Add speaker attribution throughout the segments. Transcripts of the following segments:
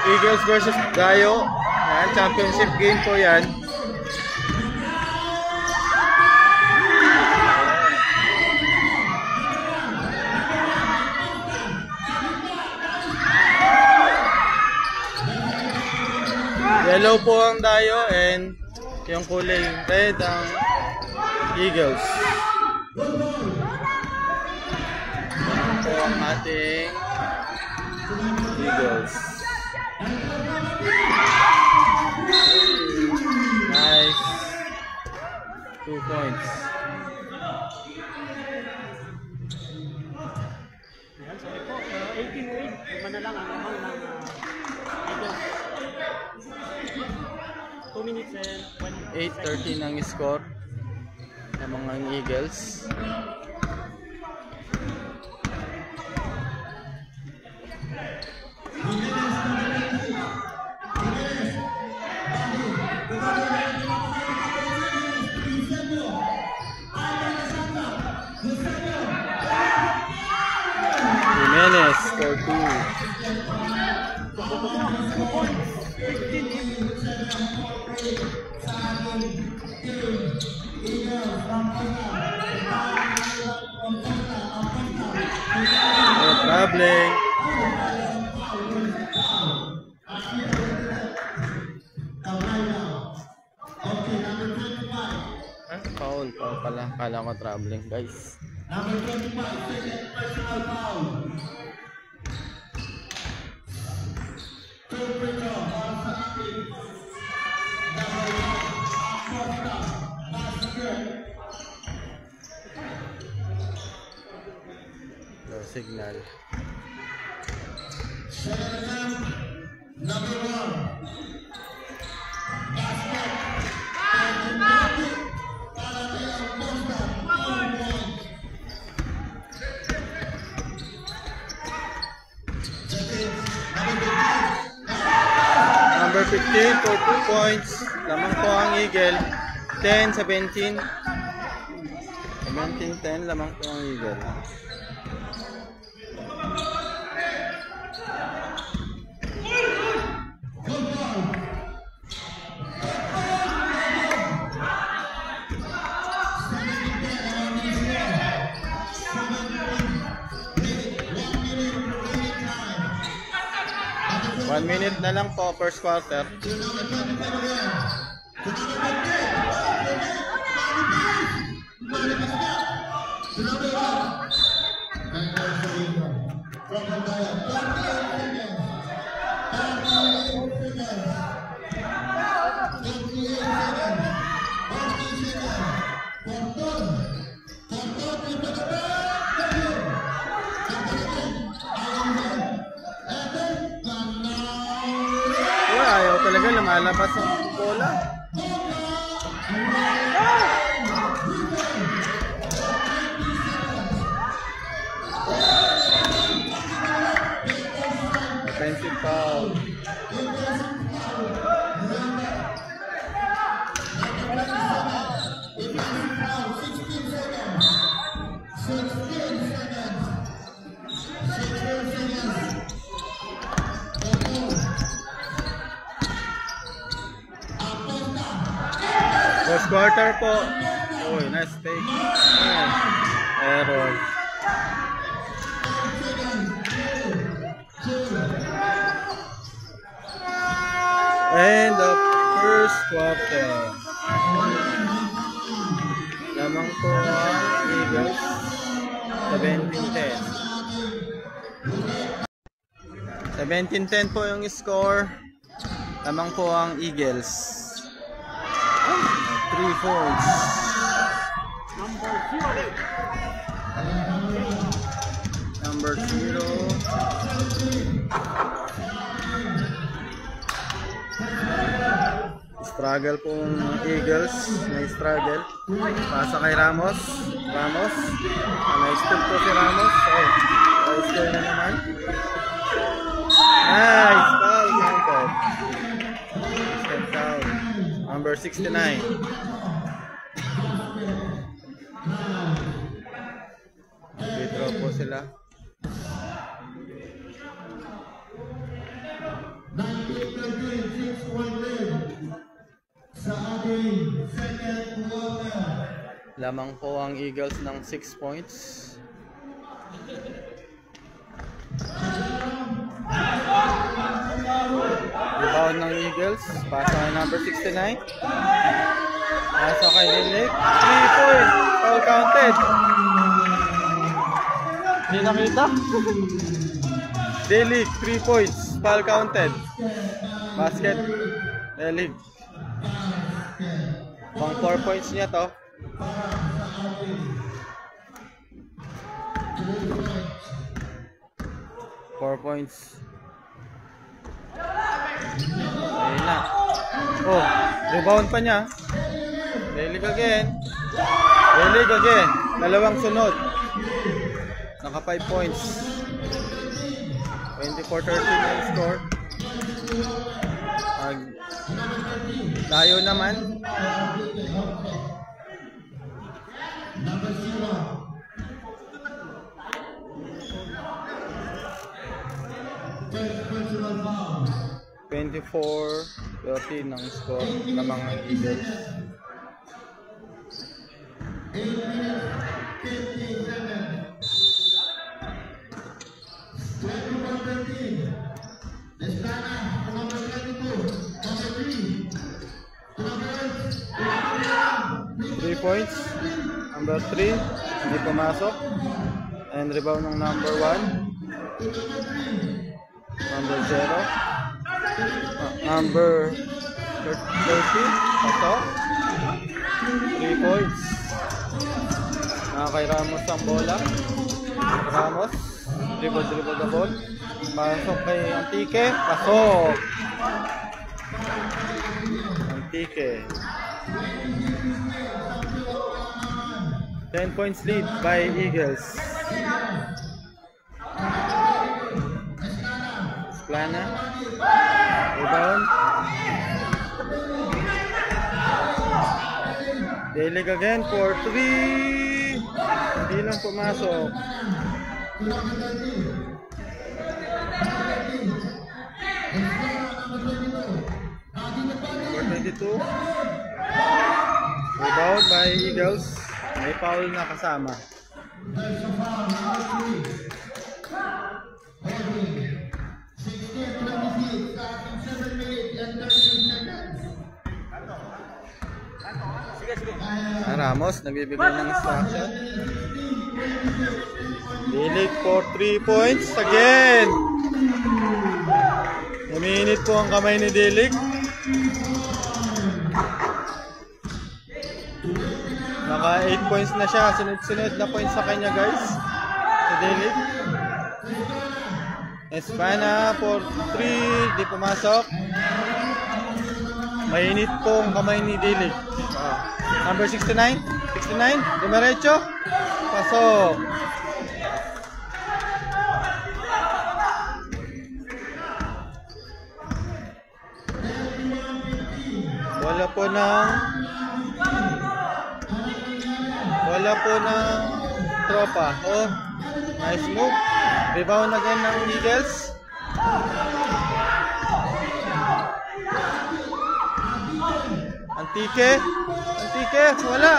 Speaker 1: Eagles versus Gayo. Yan, championship game po yan. Yellow po ang Dayo and yung kulay red ang Eagles. Yan po ang ating Eagles. Nice. 2 points.
Speaker 2: Yan, sorry po. 18-8. Lima na lang ang amang ng Eagles. 2 minutes and
Speaker 1: 8-13 ang score ng mga Eagles. Jimenez for 2. Traveling. Foul pala. Kala ko traveling, guys.
Speaker 3: Number 25, second personal foul. Third personal foul sa ating number 1, Acosta, basket.
Speaker 1: No signal.
Speaker 3: Second number 1, basket.
Speaker 1: 15 for 2 points. Lamang po ang Eagle. 10-17. 17-10 lamang po ang Eagle. One minute na lang po, first quarter. Ayaw talaga lumalabas ang bola. Offensive foul. First quarter po. Uy, nice take. Error. And the first quarter. Lamang po ang Eagles. 17-10. 17-10 po yung score. Lamang po ang Eagles. 3 points. Number 0. Struggle po ng Eagles. May struggle. Pasa kay Ramos. May steal po si Ramos. May steal na naman. Nice. Foul counted. Step down. Number 69. sila.
Speaker 3: 19-13, 6-1 lead sa ating second quarter.
Speaker 1: Lamang po ang Eagles ng 6 points. Rebound ng Eagles. Pasa kay number 69. Pasa kay Delic. 3 points. Foul counted. Hindi nakita. Delic, 3 points. Foul counted. Basket. Delic. Pang 4 points niya to. 4 points. Ayun na. Oh, rebound pa niya. Delig again. Delig again. Dalawang sunod. Naka 5 points. 24-13 yung score. Tayo naman.
Speaker 3: Number 0.
Speaker 1: 24-13 ang score ng mga Eagles.
Speaker 3: 8 minutes, 50 seconds. 21-13. Destana, number 22. Number 3.
Speaker 1: 3 points. Number 3. Hindi pumasok. And rebound ng number 1. Number 0. Number 30. Pasok. 3 points. Kay Ramos ang bola. Ramos. Dribble the ball. Pasok kay Antique. Pasok. Antique. 10 points lead by Eagles. Plana. Rebound. Delig again for 3. Hindi lang pumasok. 22. Rebound by Eagles. May foul na kasama. Ramos nagbibigay ng instruction. Delig for 3 points again. Uminit po ang kamay ni Delig. Naka 8 points na siya. Sunod-sunod na points sa kanya, guys. Si Delig. Espana for 3. Di pumasok. Mainit po ang kamay ni Delig. Number 69. 69. Dumiretso. Pasok. Wala po ng tropa. Oh, nice move. Rebound again ng Eagles. Antique, wala.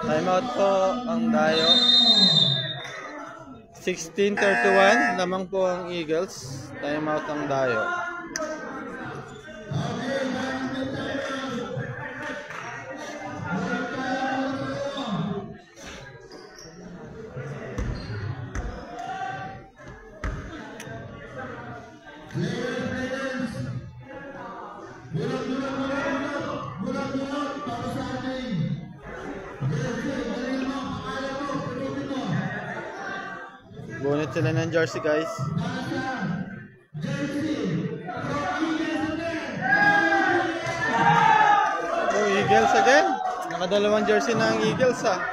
Speaker 1: Timeout po ang Dayo. 16:31 lamang po ang Eagles. Timeout ang Dayo. Bonnet sila ng jersey, guys. Oh, Eagles again. Nakadalawang jersey ng Eagles, ah.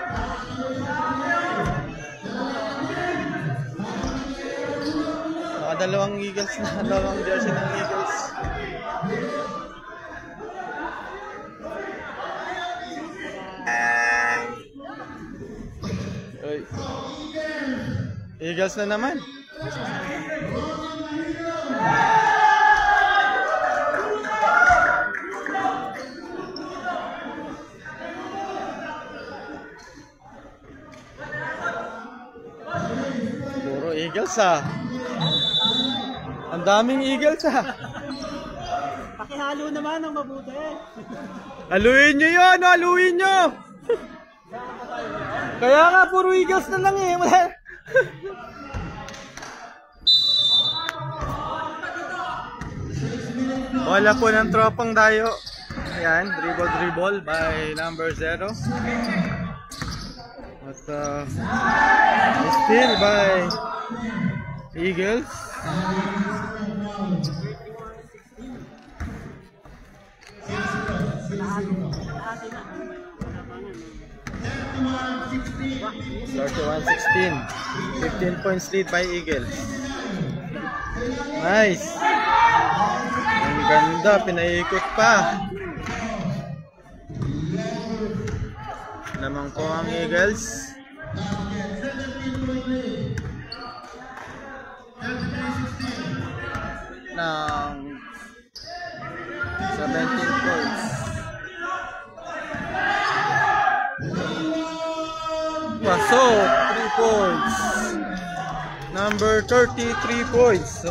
Speaker 1: Nakadalawang Eagles na dalawang jersey ng Eagles. Eagles na naman. Puro Eagles ah. Ang daming Eagles ah.
Speaker 2: Pakihalo naman ng mabuti.
Speaker 1: Haluin nyo yun, haluin nyo. Kaya nga, puro Eagles na lang eh. Wala po ng tropang dayo. Ayan, dribble by number 0. At steal by Eagles. Thirty-one 16. 15 points lead by Eagles. Nice. Ang ganda, pinaikot pa. Lamang po ang Eagles. Ng 17 points. Pasok, 3 points. Number 33 points.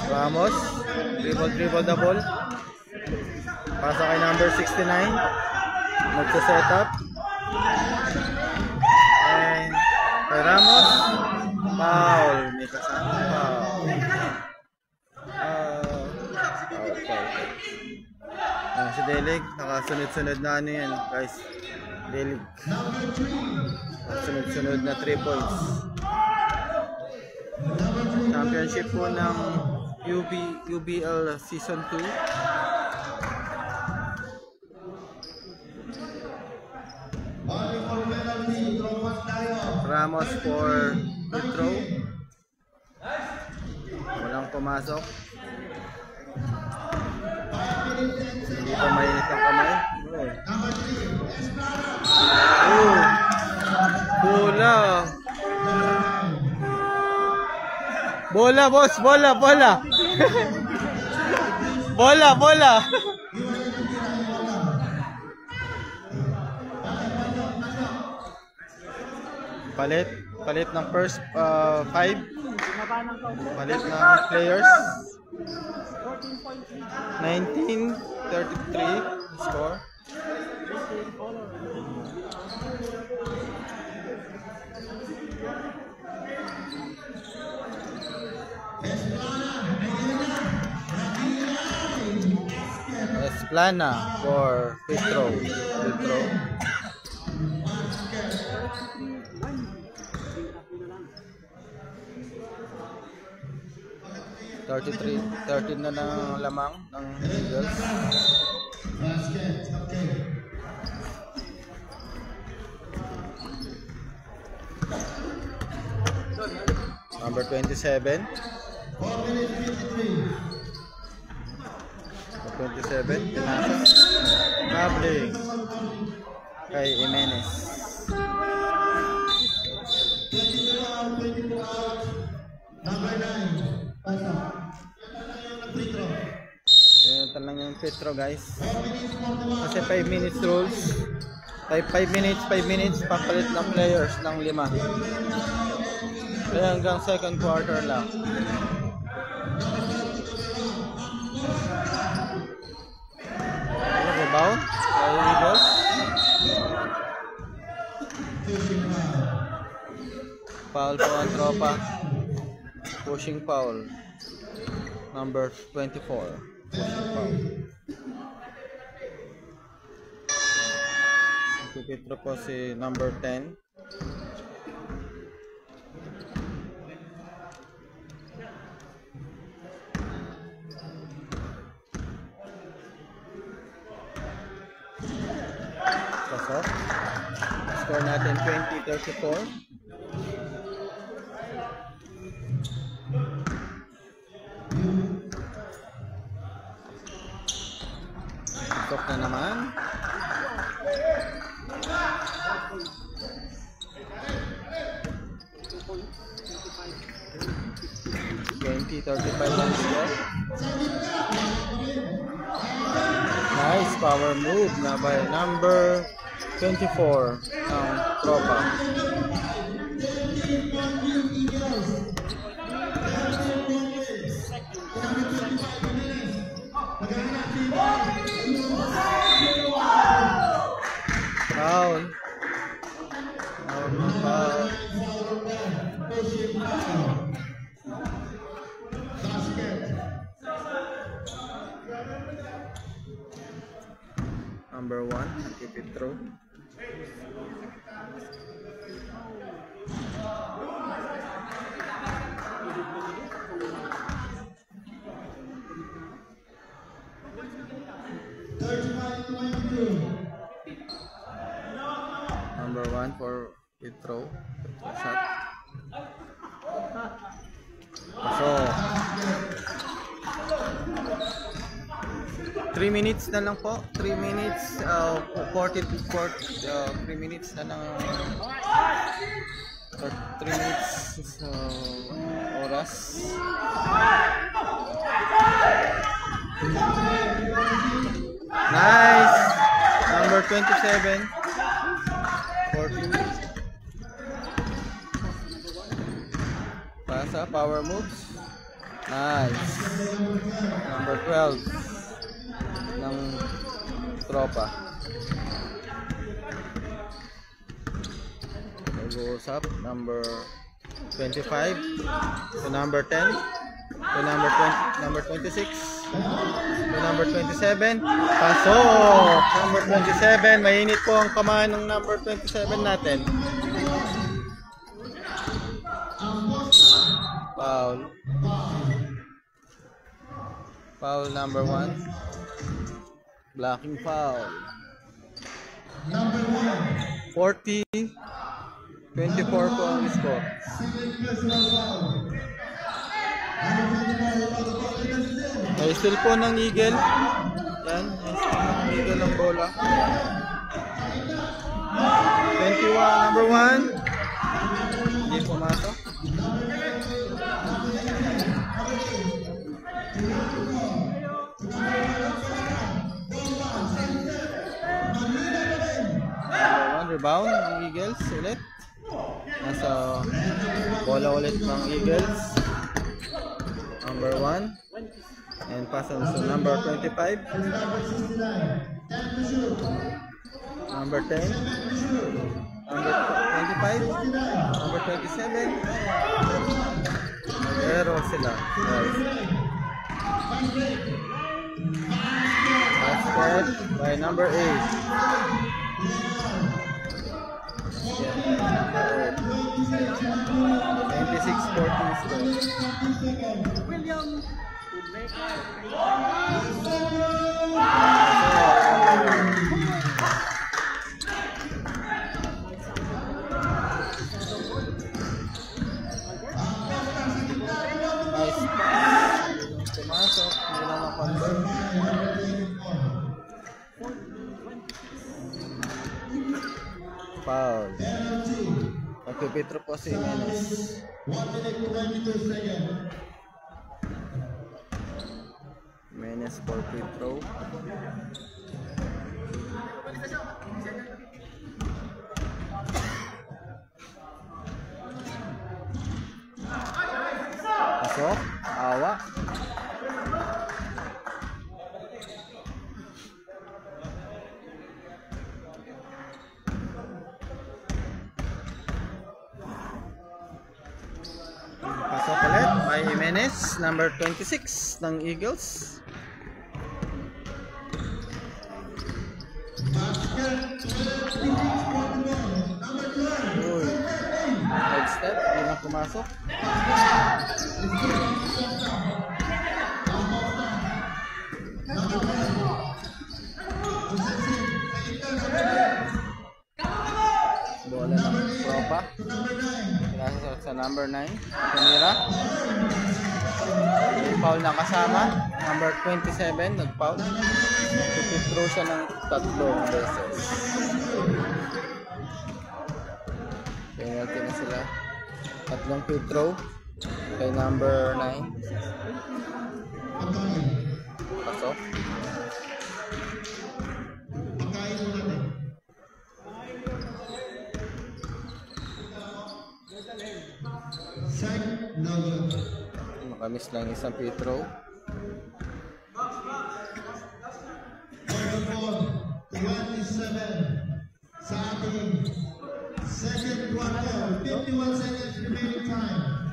Speaker 1: Ramos, dribble the ball. Pasa kay number 69. Magsa-set up. And kay Ramos, foul. May kasama foul. Si Delig, nakasunod-sunod na ano yan guys. Delig. Sunod-sunod na 3 points. Championship po ng UBL Season 2. Ramos for the throw. Walang pumasok. Hindi pa mainit ang kamay. Bola. Bola boss, bola. bola. Palit ng first 5. Palit ng players. 19-33 score. Esplana for free throw. 13 na ng lamang ng Eagles. Number 27. 27, pinasa. Traveling kay Jimenez.
Speaker 3: Number 9, pasa.
Speaker 1: Ito lang yung Petro guys. Kasi 5 minutes rules. 5 minutes papalit ng players ng 5. Kaya hanggang second quarter lang. Rebound kay Eagles. Foul po ang tropa. Pushing foul. Number 24. Pushing foul. Petro po si number 10. Pasok. Score natin 20-34. Pasok na naman. 20-35 lang score. Nice power move na by number 24 ng Tropa. Foul. Foul. Number 1, keep it through. Number 1 for free throw. Shot. So 3 minutes na lang po. 3 minutes 3 minutes na lang. 3 minutes oras. Nice. Number 27. 14. Pasa, power moves. Nice. Number 12 ng Tropa. Nag-uusap. Number 25 to number 10 to number 20, number 26 to number 27. Pasok! Number 27. Mainit po ang kamay ng number 27 natin. Foul. Foul number 1. Blocking foul. 40 24 po ang score. Ay still po ng Eagle. Yan, ng Eagle ang bola. 21 number 1. Hindi pumasok. Rebound ng Eagles ulit. Nasa bola ulit ng Eagles. Number 1. And pass on to number 25. Number 10. Number 25. Number 27. Pero sila. Basket by number 8. 96-14 score.
Speaker 2: William would make
Speaker 1: Nice pass. Pumasok. Hindi lang na-convert. Foul. Nagpipitro po si Jimenez.
Speaker 3: 1 minute 22 seconds.
Speaker 1: Jimenez for free throw. Pasok. Awa. Pasok ulit by Jimenez, number 26 ng Eagles. Uy, side step, hindi na pumasok. Bola ng Tropa. Sa number 9, Camila. May foul na kasama. Number 27, nag-foul. Nag-throw siya ng 3 beses. Penalty na sila. 3 free throw. Kay number 9. Pasok. Makamis lang isang free throw.
Speaker 3: 27 sa ating second quarter. 51 seconds remaining time.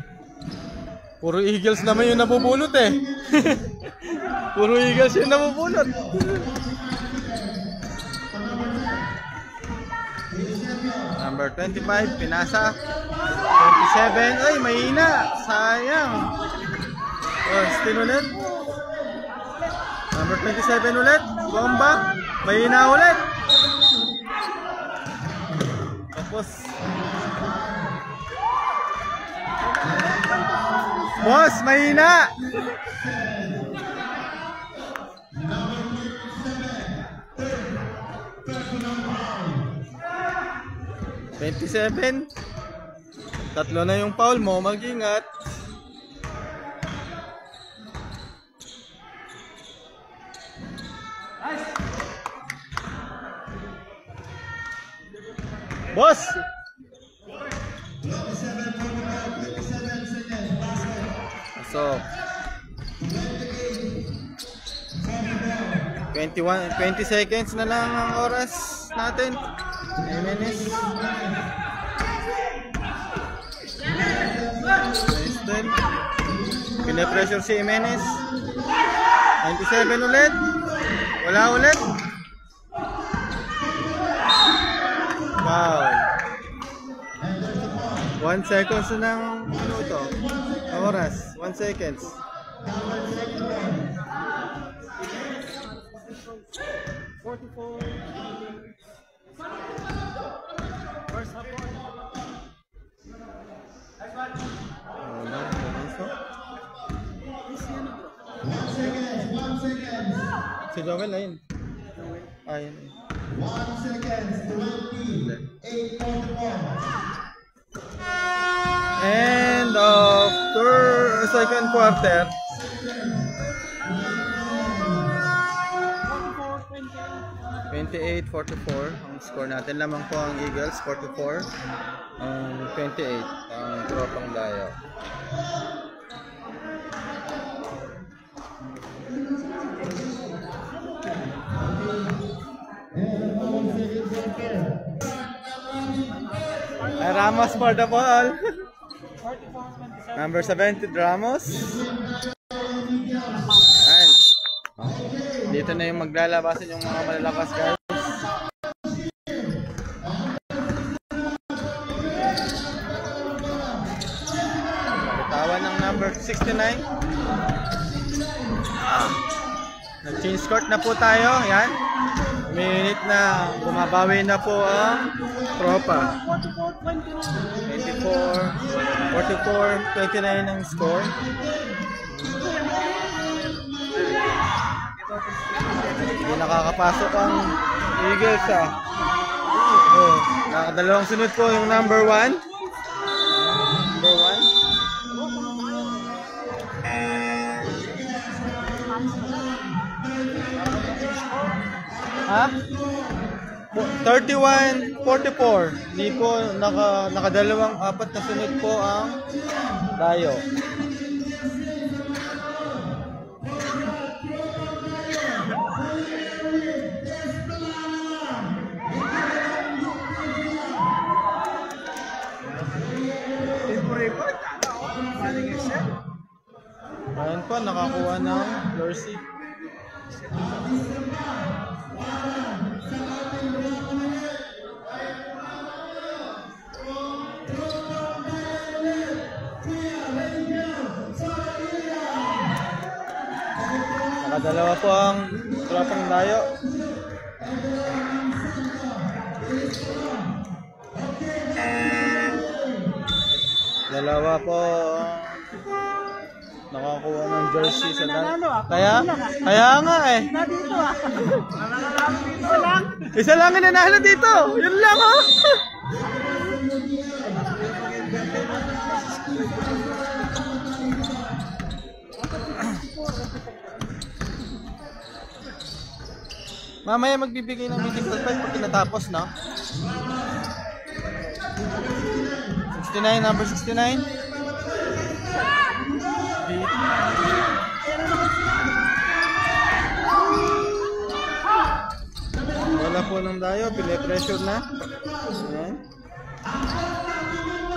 Speaker 1: Puro Eagles naman yung nabubunot eh. Puro Eagles yung nabubunot. Number 25, pinasa. 27, ay mahina. Sayang. Oh, still ulit. Number 27 ulit. Bomba. Mahina ulit. Tapos boss, mahina. $27. Tatlo na yung foul mo, mag-ingat. Boss! So 20 seconds na lang ang oras natin. Jimenez. Pina-pressure si Jimenez. 97 ulit. Wala ulit. Wow. 1 seconds na ng ano ito? Oras. 1 seconds. Si Joel na yun. Ayun.
Speaker 3: 1 second, 28-44.
Speaker 1: End of second quarter. 28-44 ang score natin. Lamang po ang Eagles, 44. Ang 28 ang Tropang Dayo. Ramos for the ball. Number 70, Ramos. Ayan. Dito na yung maglalabasan yung mga malalakas, guys. Bitawan ng number 69. Nag-change court na po tayo. Ayan. Minute na bumabawi na po ang tropa. 24-29 ang score. Hindi nakakapasok ang Eagles ah. Oh, nakadalawang sunod po yung number 1. Number 1. Ha? 31-44. Hindi po nakadalawang apat na sunod po ang Dayo. Ayan po, nakakuha ng jersey. Nakadalawa po ang Tropang Dayo. Dalawa po nakakuha ng jersey sa kaya nga eh. Isa lang ang nanalo dito. Yun lang oh. Mamaya magbibigay ng mythical prize pag tinatapos, no? 69, number 69. Wala po ng dayo, pinipressure na. Ayan.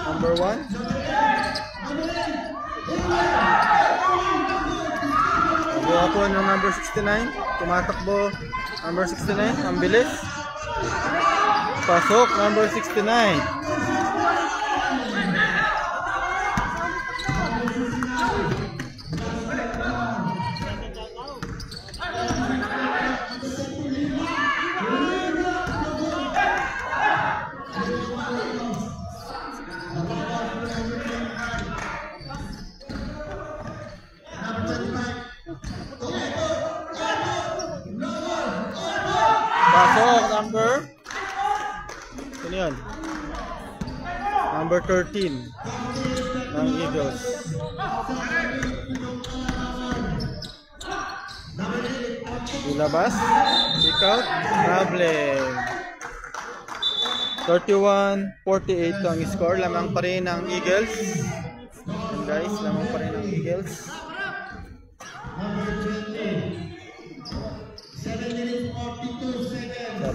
Speaker 1: Number 1. Nabuha po ng number 69. Tumatakbo number 69. Ang bilis. Pasok number 69. Pasok number. Ano yun? Number 13 ng Eagles. Ilabas. Kick out. Problem. 31-48 ang score. Lamang pa rin ng Eagles. And guys, lamang pa rin ng Eagles.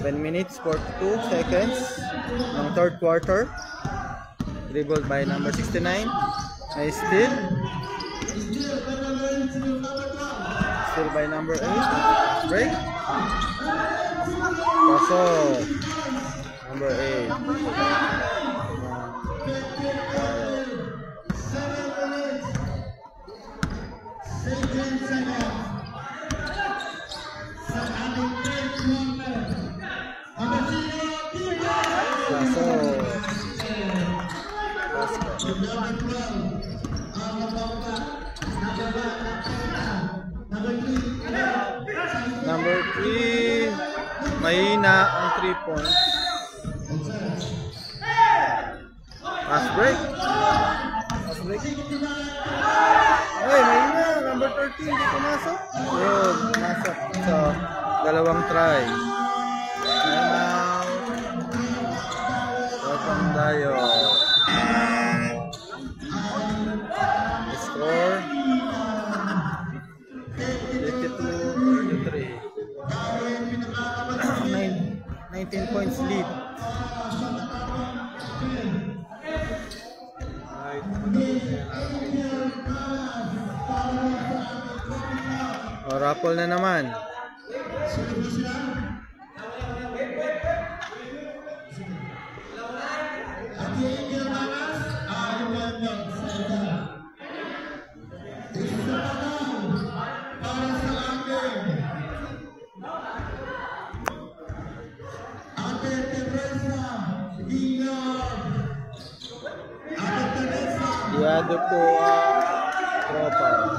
Speaker 1: 7 minutes 42 seconds ng third quarter. Dribbled by number 69. Nice steal. Steal by number 8. Break. Pasok. Number 8. Number 3, mahina ang 3 points. Pass break. Pass break. Ay, mahina. Number 13, hindi pumasok. Yun, pumasok. So, dalawang try. Timeout. Tapang tayo. Score 52-33. 19 points lead. O, raffle na naman. Diado po ang tropa.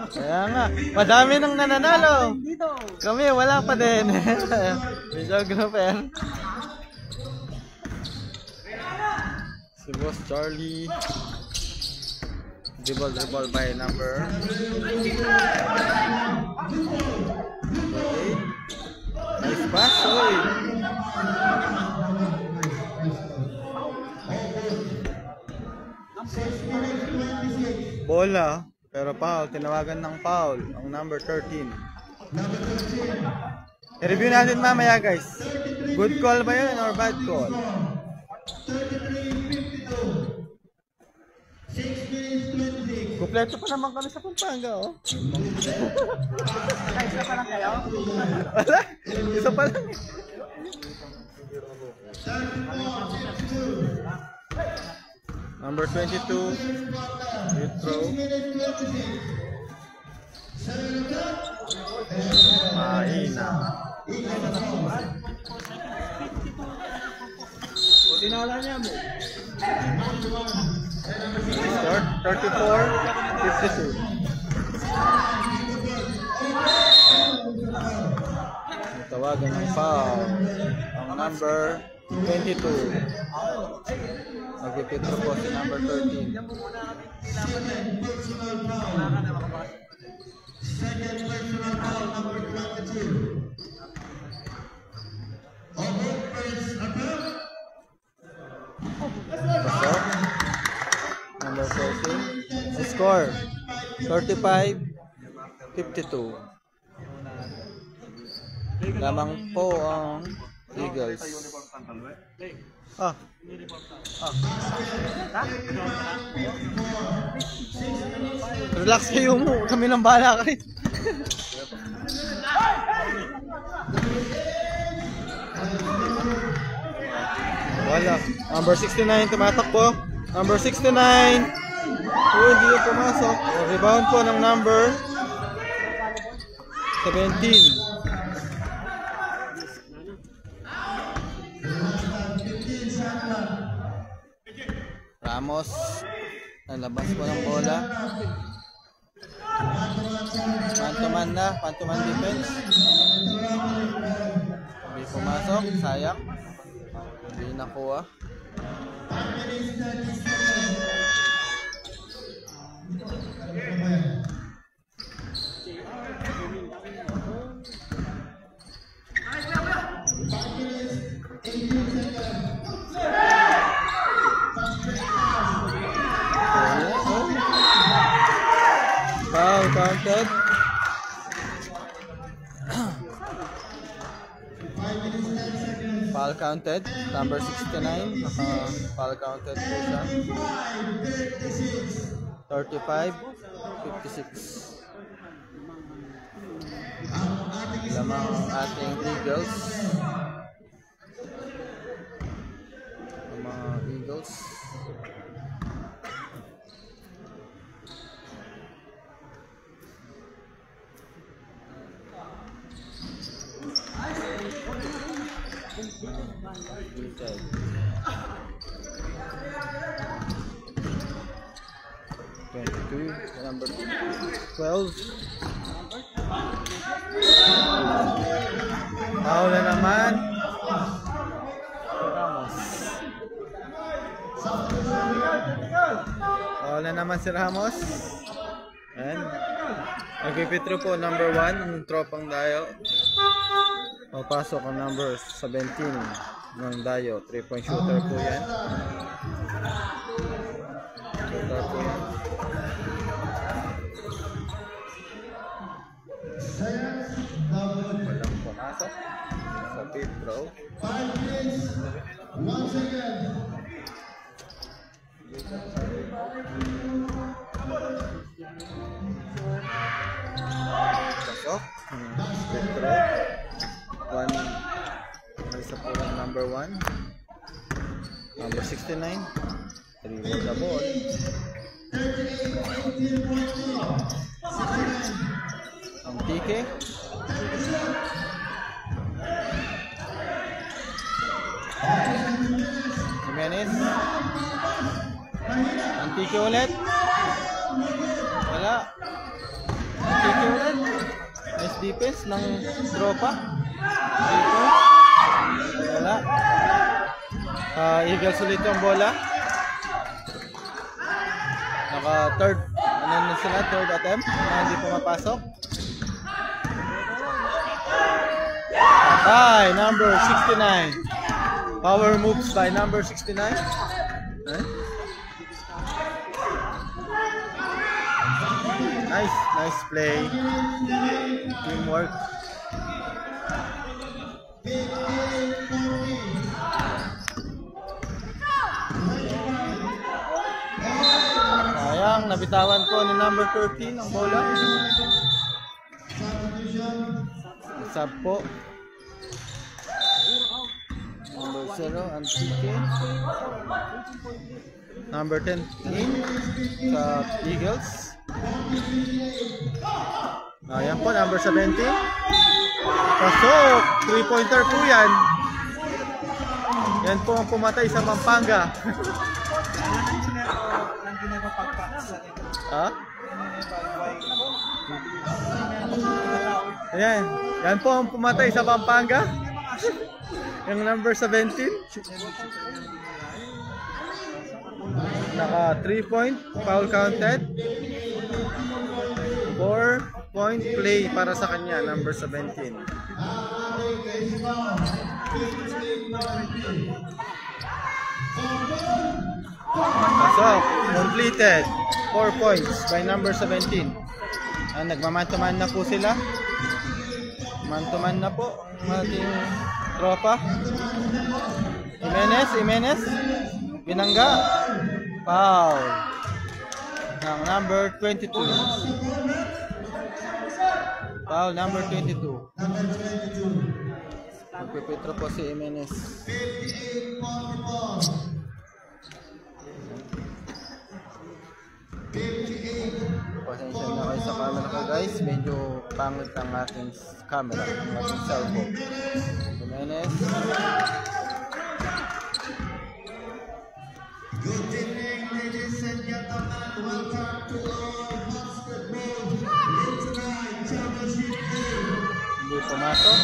Speaker 1: Kaya nga, madami nang nananalo. Kami wala pa din. Videographer. Si Boss Charlie. Dribble by number 8. Nice pass, oy. Bola. Pero foul, tinawagan ng foul ang number 13. I-review natin mamaya guys. Good call ba yun or bad call? 6 minutes 26. Kompleto pa naman kami sa Pampanga, oh.
Speaker 2: Isa pa lang kayo?
Speaker 1: Wala, isa pa lang. Number 22, you throw. Mahina.
Speaker 2: Sinala niya mo.
Speaker 1: Score 34-52. Tawagan ng foul ang number 22. Nagpipitro po si number 13.
Speaker 3: Second personal foul, number 22.
Speaker 1: Pasok. Number 14. Score 35-52. Lamang po ang Eagles. Ah. Relax kayo mo. Kami nang bahala ka rin. Wala. Number 69 tumatakbo. Number 69. Hindi yung pumasok. Rebound po ng number 17. Ramos. Nalabas po ng bola. Man-to-man na. Man-to-man defense. Hindi pumasok. Sayang. Hindi nakuha. Foul counted. Foul counted. Number 69. Foul counted po siya. 35-56. Lamang ang ating Eagles. Ang mga Eagles. Number 12. Foul na naman. Ramos. Foul na naman si Ramos. And nagpipitro po number 1 ang tropang Dayo. Papasok ang number 17 ng Dayo. 3-point shooter po yan. Shooter po yan. Walang pumasok sa fifth row.
Speaker 3: 5 minutes, 1 second.
Speaker 1: Pasok. Fifth row. Isa po ang number 1. Number 69. Reward the ball.
Speaker 3: 38-18.
Speaker 1: Ang Tike. Jimenez. Ang Tike ulit. Wala. Ang Tike ulit. Nice defense ng tropa. Defense. Wala. Eagles ulit yung bola. Naka third. Ano na sila? Third attempt. Hindi pumapasok. By number 69. Power moves by number 69. Nice play. Teamwork. Sayang, nabitawan po ni number 13 ang bola. Sub po. Number 0, Antique. Number 10 in sa Eagles. Ayan po, number 70. Pasok! 3-pointer po yan. Yan po ang pumatay sa Pampanga. Ha? Ayan. Yan po ang pumatay sa Pampanga. Yung number 17. Naka 3 point, foul counted. 4 point play para sa kanya, number 17. Pasok, completed. 4 points by number 17. Nagmamantuman na po sila. Mantuman na po ang ating tropa. Jimenez, binangga. Foul ng number 22. Foul number 22. Magpipitro po si Jimenez. Pasensya na kayo sa camera ko guys. Medyo pangit ang ating camera, ang ating cellphone. Jimenez.
Speaker 3: Good evening, ladies and gentlemen. Welcome to our basketball Interline Championship game.
Speaker 1: Hindi pumasok.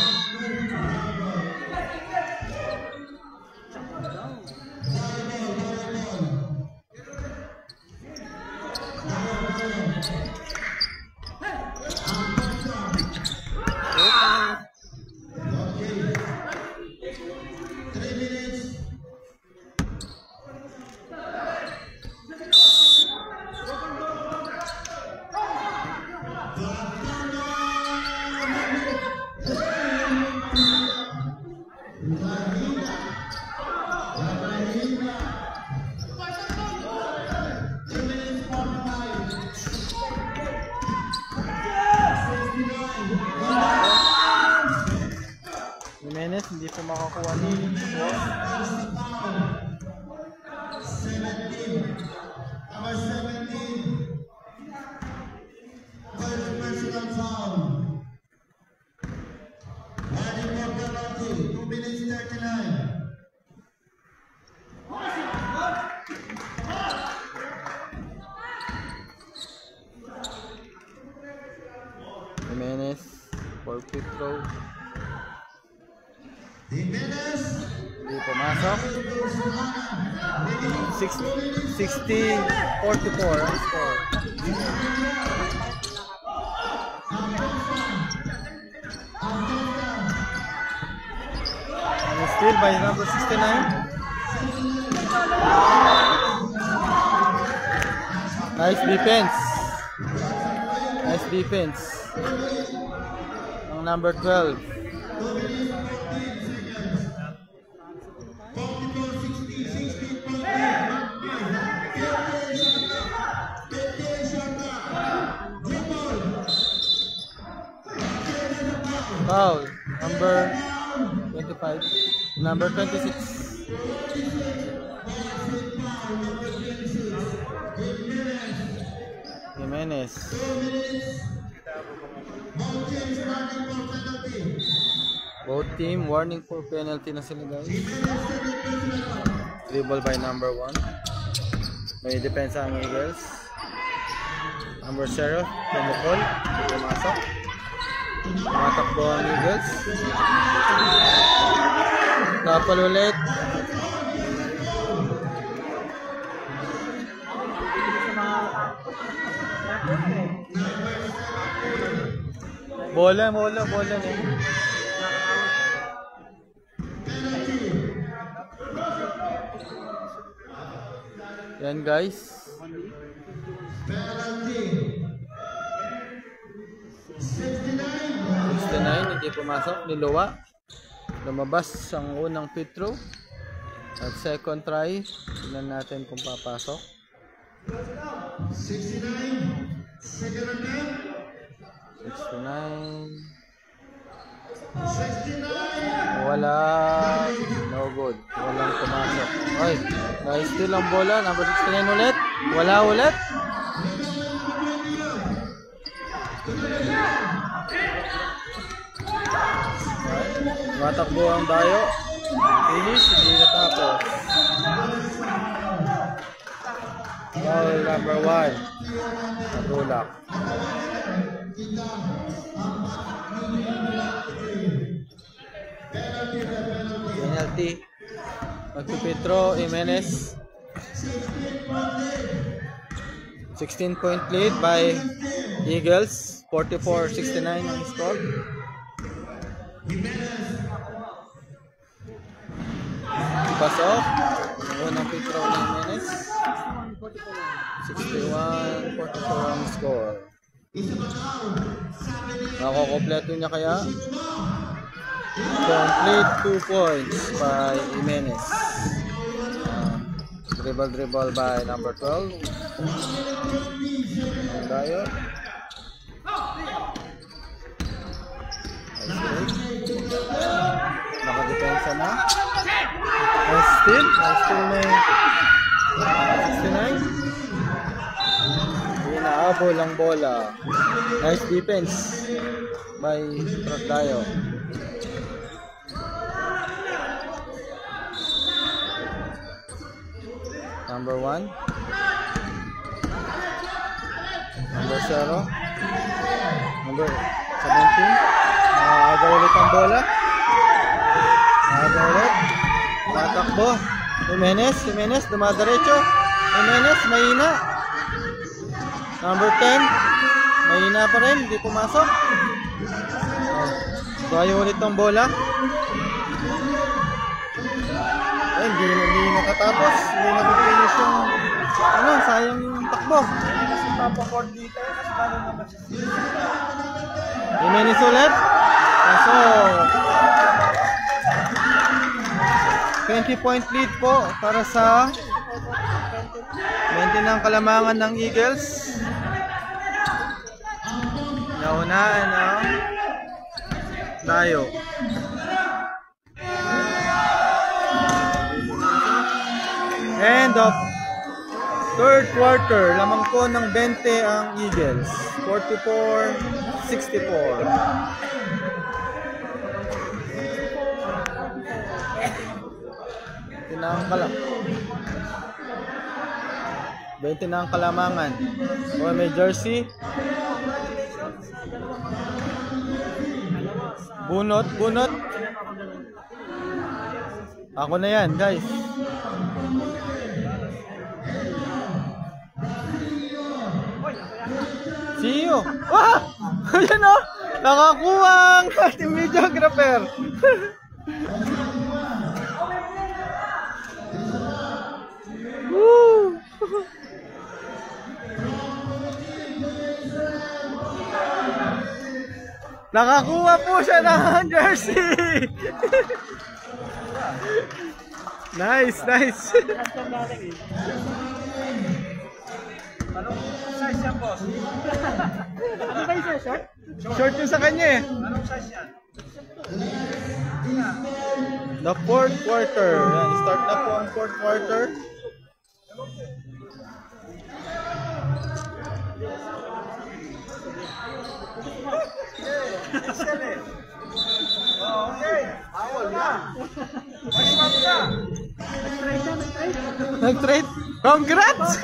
Speaker 1: Jimenez hindi po makakuha ni Wolf.
Speaker 3: Number 17. First personal foul. Riding for penalty. 2 minutes 39.
Speaker 1: Jimenez for free throw. Hindi pumasok. 60-44 ang score. And still by number 69. Nice defense. Nice defense. Ang number 12. Foul, number 25, number 26. Jimenez. Both team warning for penalty na sila guys. Dribble by number 1. May depensa ang Eagles. Number 0, pumukol, pumasok. Tumatakbo ang Eagles. Kapal ulit. Bola eh. Yan guys. 69, hindi pumasok, niluwa. Lumabas ang unang free throw. At second try, tignan natin kung papasok.
Speaker 3: 69, second attempt.
Speaker 1: 69.
Speaker 3: 69.
Speaker 1: Wala. No good. Walang pumasok. Ay, na-steal ang bola. Number 69 ulit. Wala ulit. Matakbo ang Dayo. Finish. Hindi na number 1. Natulak. Penalty. Magpipitro, Jimenez. 16-point lead by Eagles. 44-69 ang score. Pass off. Unang pitro ni Jimenez. 61-44 ang score. Nakokompleto niya kaya? Complete 2 points by Jimenez. Dribble by number 12. Ang tayo. Nakadepensa na. Nice steal na yung 69. Inaabol ang bola. Nice defense by Trotlayo. Number 1. Number 0. Number 17. Nakagawa ulit ang bola. Nakagawa ulit. Tatakbo. Jimenez dumadaretso. Jimenez, mahina. Number 10. Mahina pa rin, hindi pumasok. Gawa ulit ang bola. Ay, hindi nakatapos. Hindi nag-finish yung sayang yung takbo.
Speaker 2: Kasi papakord dito, kasi paano naman siya.
Speaker 1: Jimenez ulit. Kaso 20-point lead po para sa 20 ng kalamangan ng Eagles. Naunaan ang Dayo. End of third quarter. Lamang po ng 20 ang Eagles. 44-64. Tinangkalang 20 na ang kalamangan. O may jersey. Bunot. Ako na yan, guys. See you. Wah! Ayan o! Nakakuha ang ating videographer. Woo! Nakakuha po siya ng jersey. Nice.
Speaker 2: Anong size yan, boss? Ano ba yung short?
Speaker 1: Short yung sa kanya eh.
Speaker 2: Anong size yan?
Speaker 1: The fourth quarter. Yan, start na po ang fourth quarter.
Speaker 2: Okay. Awal na. Maswap na.
Speaker 1: Nag-trade? Congrats!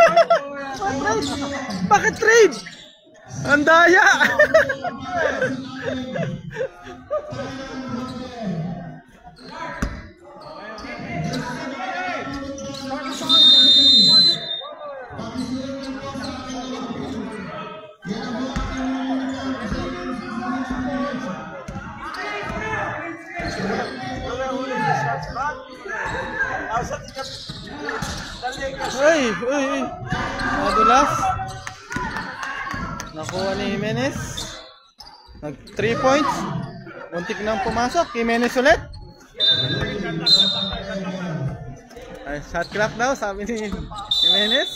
Speaker 1: Bakit trade? Ang daya! Uy! Nadulas. Nakuha ni Jimenez. Nag 3 points. Muntik nang pumasok. Jimenez ulit. Ay, shot clock daw, sabi ni Jimenez.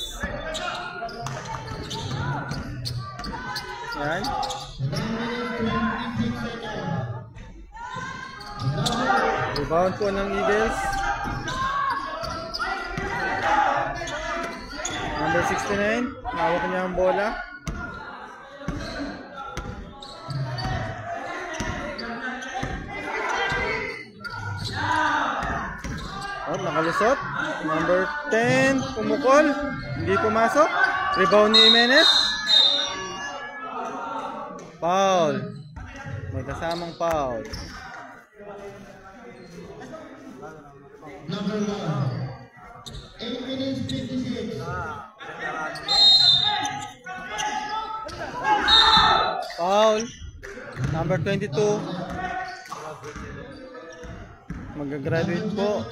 Speaker 1: Yan. Rebound po ng Eagles. Number 69, hawak niya ang bola. Nakalusot. Number 10, pumukol. Hindi pumasok. Rebound ni Jimenez. Foul. May kasamang foul.
Speaker 3: Number 1. 8 minutes 56.
Speaker 1: Foul. Number 22. Mag-graduate po.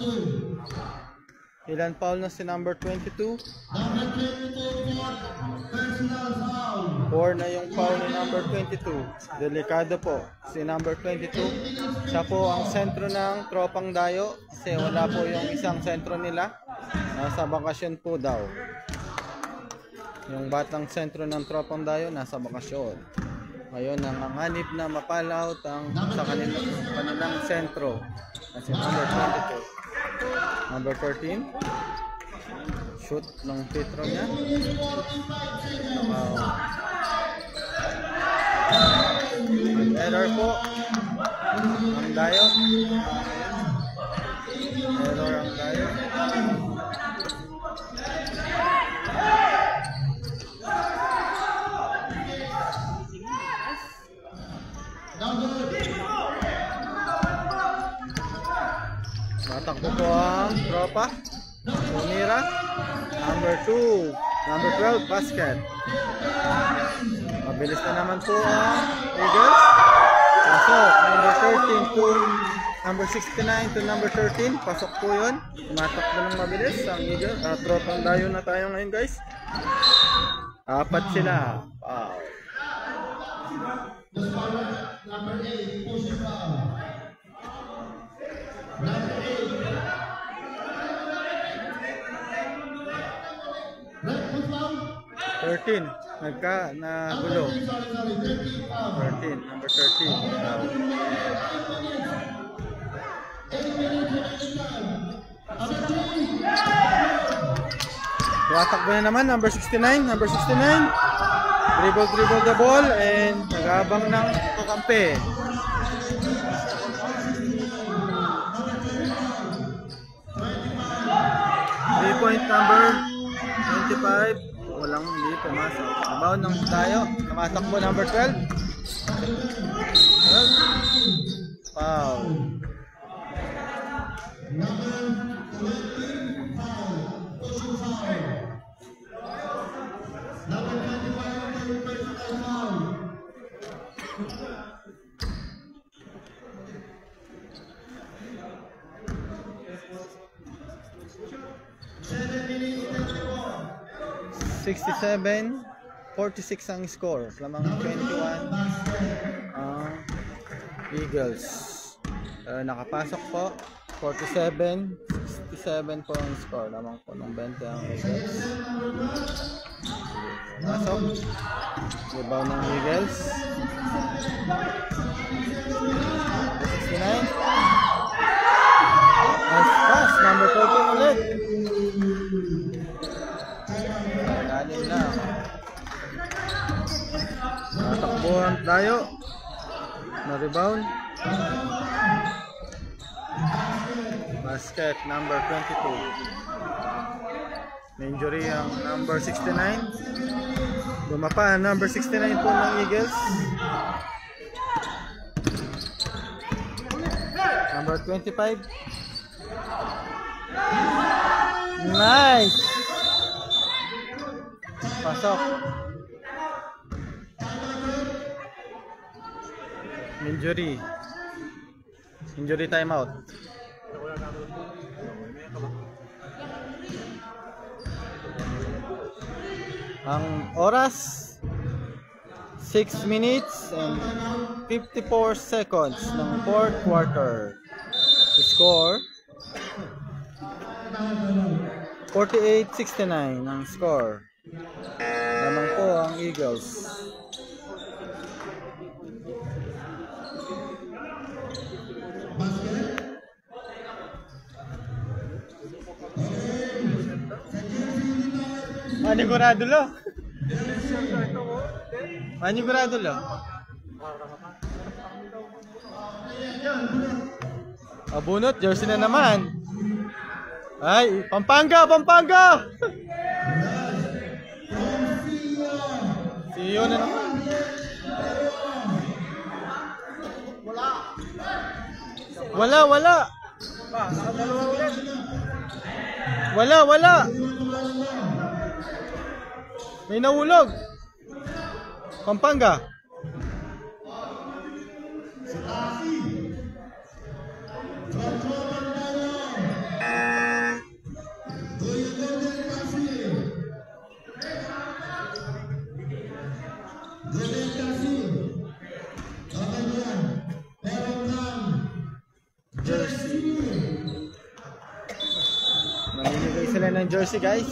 Speaker 1: Ilan foul na si number 22?
Speaker 3: Number 22 personal foul.
Speaker 1: 4 na yung foul ni number 22. Delikado po. Si number 22. Siya po ang sentro ng Tropang Dayo. Kasi wala po yung isang sentro nila. Nasa bakasyon po daw. Yung batang sentro ng Tropang Dayo nasa bakasyon. Ngayon nanganganib na mapalaw sa kanilang sentro. Kasi number 22. Number 13. Shoot ng Petro niya. Wow. Error po. Ang Dayo. Error ang Dayo. Matakbo po ang tropa. Sumira. Number 2. Number 12, basket. Mabilis na naman po ang Eagles. Pasok. Number 13 to number 69 to number 13. Pasok po yun. Matakbo ng mabilis ang Eagles. Tropang Dayo na tayo ngayon guys. 4 sila. Wow.
Speaker 3: Number 8 push foul. Number 8. Red push foul.
Speaker 1: 13. Nagulo. 13. Number 13. Wow.
Speaker 3: 8 minutes.
Speaker 1: Tumatakbo na naman. Number 69. Number 69. Dribble the ball and nagabang ng kakampi. Point number 25. Walang hindi pumasok. Rebound ng tayo. Namatakbo number 12. Foul.
Speaker 3: Number 25 personal foul.
Speaker 1: 67-46 ang score. Lamang 21 Eagles. Nakapasok po. 47-67 po ang score. Lamang po ng 20 ang Eagles. Pasok. Rebound ng Eagles. 69. Pass. Number 14 ulit. Galing na. Natakbuhan tayo. Na-rebound. Basket number 22. May injury ang number 69. Bumapa ang number 69 po ng Eagles. Number 25. Nice! Pasok. Injury. Injury timeout. Ang oras 6 minutes and 54 seconds ng 4th quarter. Score 48-69 ang score. Naman po ang Eagles. Manigurado lo. Manigurado lo. Abunot, jersey na naman. Ay, Pampanga, Pampanga! Yun na naman. Wala. Wala. May nahulog. Pampanga. Jersey. Namimigay sila ng jersey, guys.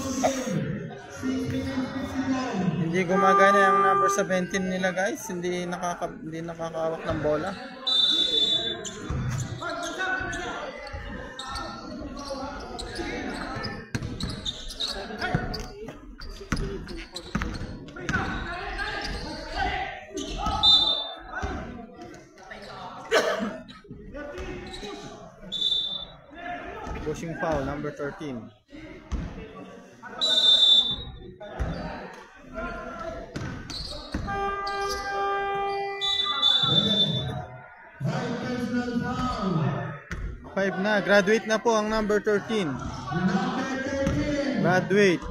Speaker 1: Hindi gumagana yung number 17 nila, guys. Hindi nakakahawak ng bola. Pushing foul, number 13. Five na, graduate na po ang number 13. Graduate.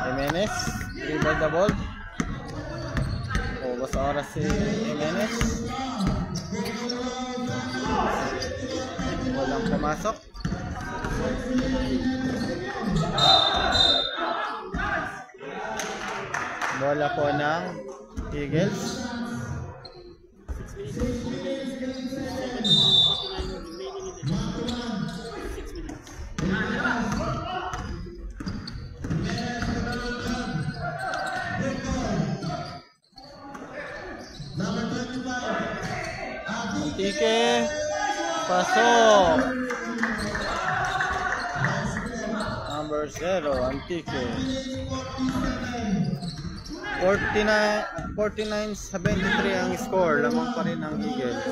Speaker 1: Jimenez, dribble the ball. Ubos oras si Jimenez. Walang pumasok. Bola po ng Eagles. Tike, pasok. Number 0, Antique. 49-73 ang score. Lamang pa rin ang Eagles.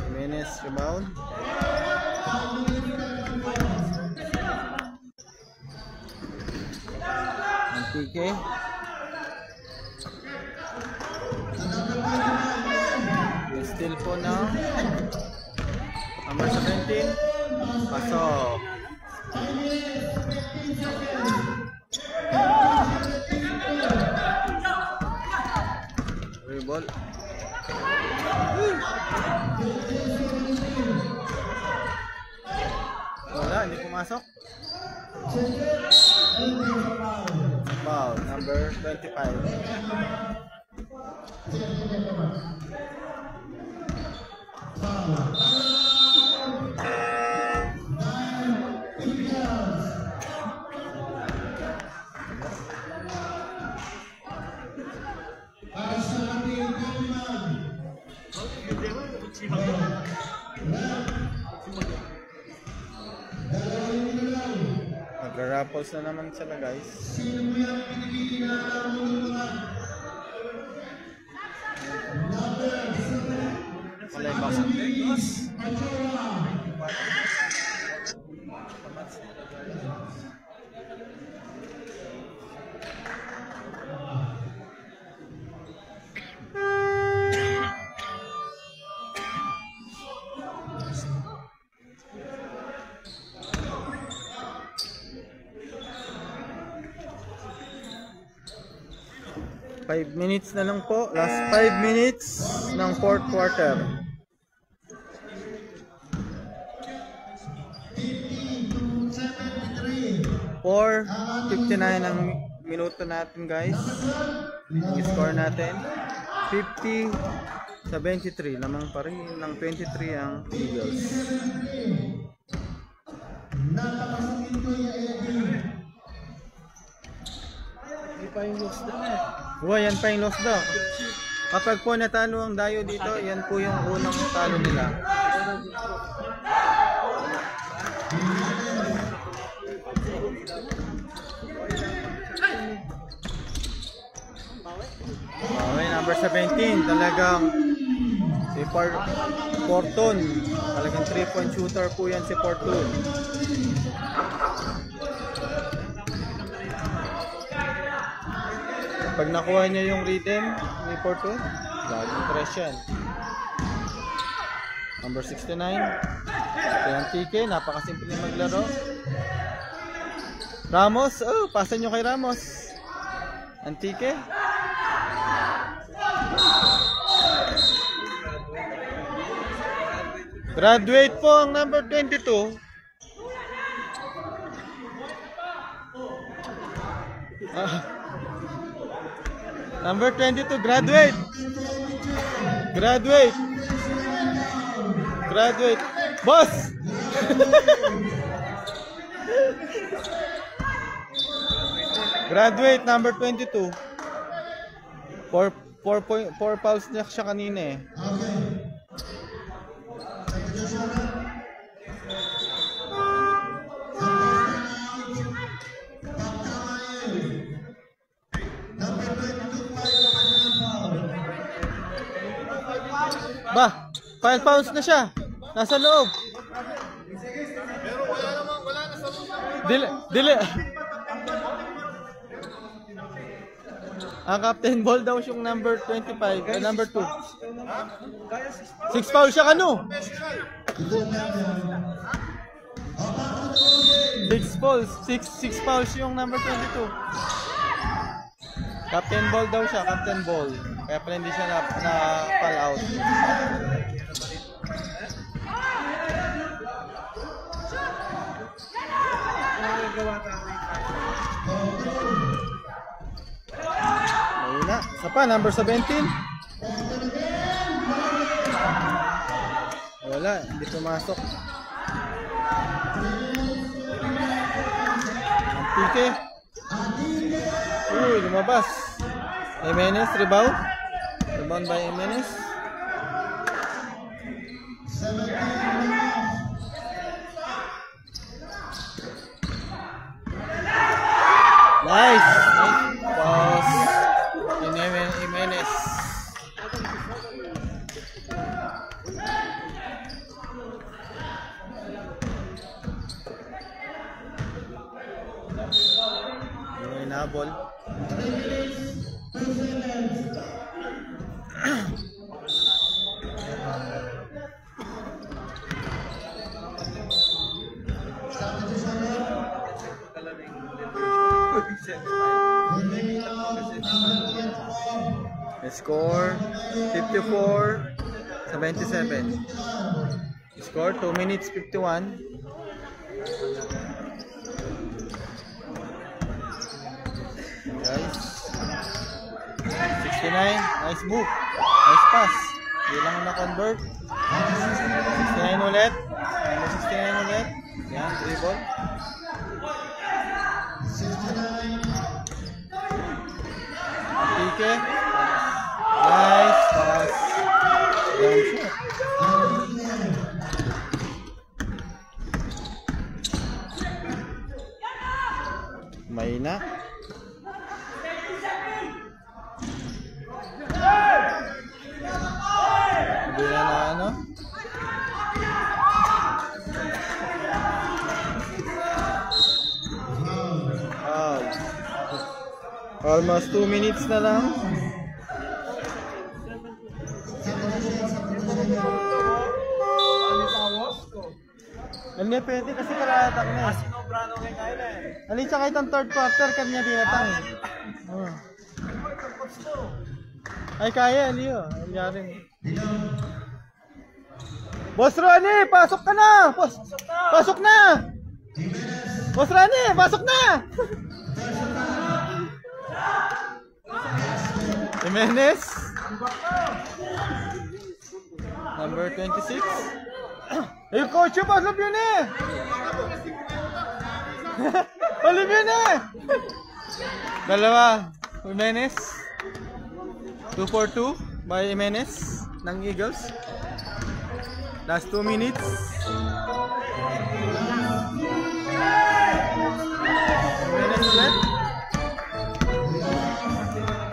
Speaker 1: Jimenez rebound. Antique. Still po na number 17. Pasok. Reball. Wala, hindi pumasok. Foul, number 25. Nagra-raffles na naman sila, guys. Malay box. 5 minutes na lang po. Last 5 minutes ng 4th quarter. 4:59 ang minuto natin, guys. Ang score natin 50-73. Lamang pa rin ng 23 ang Eagles. Hindi pa yung looks na Yan pa yung loss daw. Kapag po natalo ang dayo dito, yan po yung unang talo nila. Okay, number 17, talagang si Fortune. Talagang 3-point shooter po yan si Fortune. Pag nakuha niya yung rhythm ni Fortune, laging press yan. Number 69, ito yung TK, napakasimple yung maglaro. Ramos, pasan nyo kay Ramos. Ang TK. Graduate po ang number 22. Number 22, graduate. Graduate. Graduate. Boss! Graduate, number 22. 4 fouls niya siya kanina eh. Ba, 5 pounds na siya. Nasa loob. Pero wala na sa loob. Dili. Ang captain ball daw yung number 25, number 2. 6 fouls siya kano? 6 fouls yung number 22. Captain ball daw siya, captain ball. Kaya pala hindi siya na-fall out. Ayun na. Isa pa, number 17. Wala, hindi pumasok. Ang pike. Uy, lumabas. Jimenez, rebound. Rebound by Jimenez. Nice. Pass. Jimenez. Inabol. Score 54-77. Score 2 minutes 51. Guys, 69. Nice move. Nice pass. Hindi lang na-convert. 69 ulit. 69 ulit. Yan, dribble. 69. Pike. Nice pass. Down shot. May na. Hindi na ano. Almost 2 minutes na lang. Hindi pwede kasi kalahatang na. Alin siya kahit ang third quarter kanya dinatang. Ay kaya, Leo. Nangyari. Boss Ronnie, pasok ka na! Pasok na! Boss Ronnie, pasok na! Jimenez. Number 26. Hey, coach, pasok yun eh! Pasok yun eh! Dalawa. Jimenez. 2-4-2 by Jimenez ng Eagles. Last 2 minutes. Jimenez left.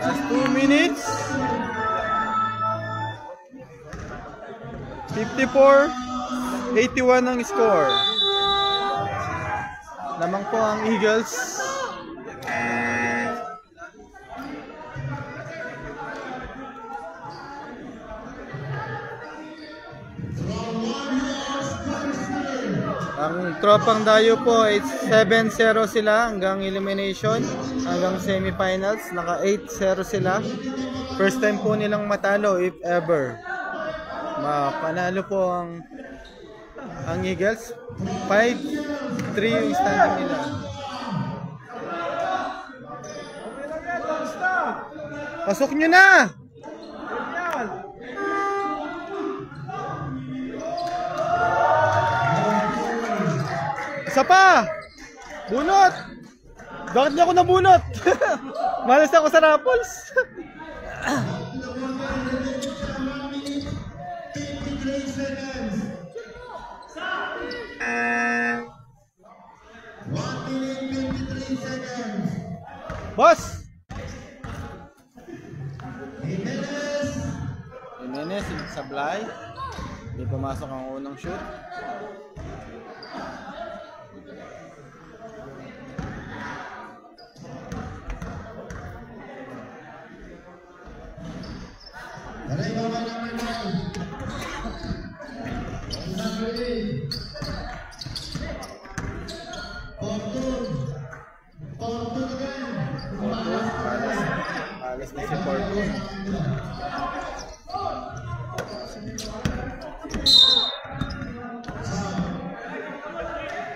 Speaker 1: Last 2 minutes. 54-81 ang score. Lamang po ang Eagles. Ang tropang Dayo po ay 7-0 sila hanggang elimination, hanggang semifinals. Naka 8-0 sila. First time po nilang matalo if ever. Panalo po ang Eagles. 5-3 yung standing nila. Pasok nyo na! Isa pa! Bunot! Bakit niya ako nabunot? Malas ako sa Raffles.
Speaker 3: 53 seconds. 1 minute 53 seconds.
Speaker 1: Boss!
Speaker 3: Jimenez.
Speaker 1: Jimenez, sablay. Hindi pumasok ang unang shoot.
Speaker 3: Arriba number 9. Number 8. Fortune again.
Speaker 1: Alas na si Fortune.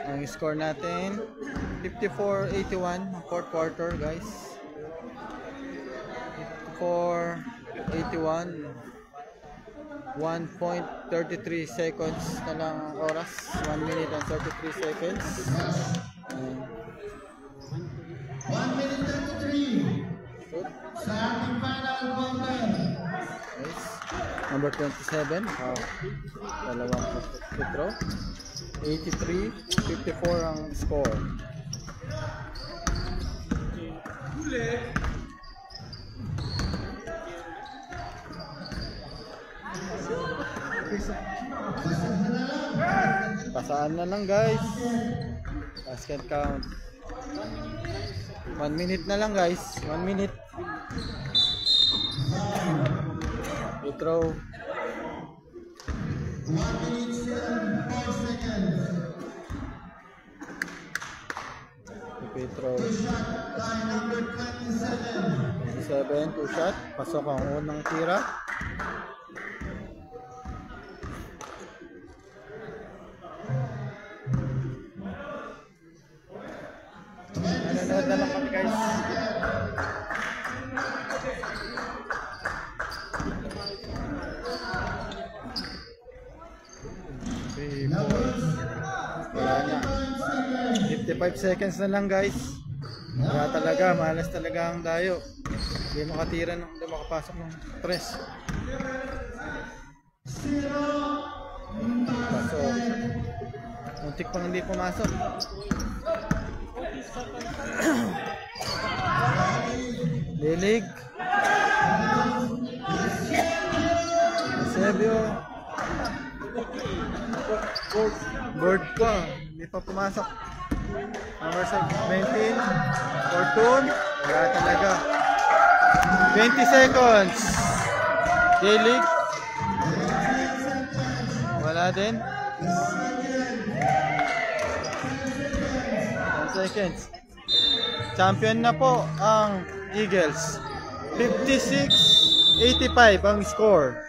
Speaker 1: Ang score natin 54-81 ang fourth quarter, guys. 54-81. 1.33 seconds na lang ang oras. 1 minute and 33 seconds.
Speaker 3: 1 minute 33.
Speaker 1: Shoot.
Speaker 3: Sa ating final quarter.
Speaker 1: Nice. Number 27. Dalawang free throw. 83-54 ang score. Pasaan na lang, guys. Basket count. 1 minute na lang, guys. 1 minute. Free throw.
Speaker 3: 1 minute 5 seconds.
Speaker 1: Free throw.
Speaker 3: Shot by number 27.
Speaker 1: 27, 2 shot. Pasok ang unang tira. Nanonood na lang kami, guys. Wala na. 55 seconds na lang, guys. Wala talaga, malas talaga ang Dayo. Hindi makatira, hindi makapasok ng press. Pasok. Muntik pang hindi pumasok. Dilig. Sebio. Board pa. Hindi pa pumasok. Number 17. Fortune. Wala talaga. 20 seconds. Dilig. Wala din. 10 seconds. Champion na po ang Eagles. 56-85 ang score.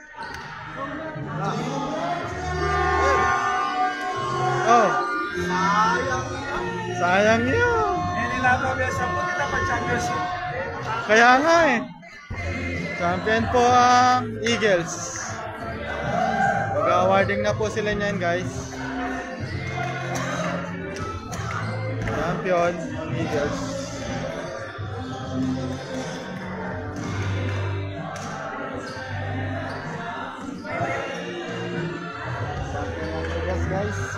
Speaker 1: Oh. Sayang yun. Kaya nga eh. Champion po ang Eagles. Mag-awarding na po sila niyan, guys. Champion ang Eagles.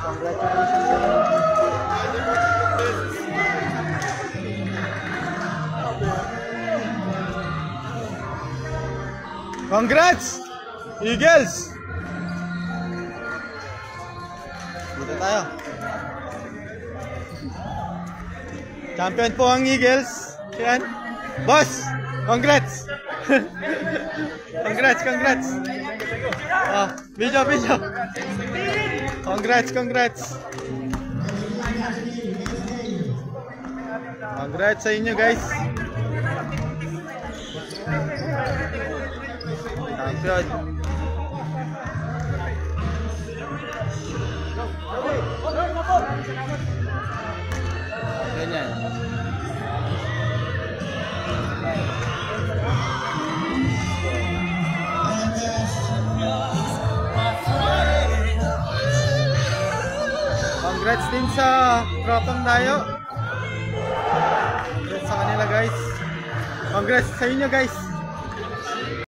Speaker 1: Congratulations sa inyo. Congrats! Eagles! Dito tayo. Champion po ang Eagles. Yan. Boss! Congrats! Congrats! Oh, video! Congrats! Congrats sa inyo, guys. Champion. Ganyan. Congrats din sa tropang tayo. Congrats sa kanila, guys. Congrats sa inyo, guys.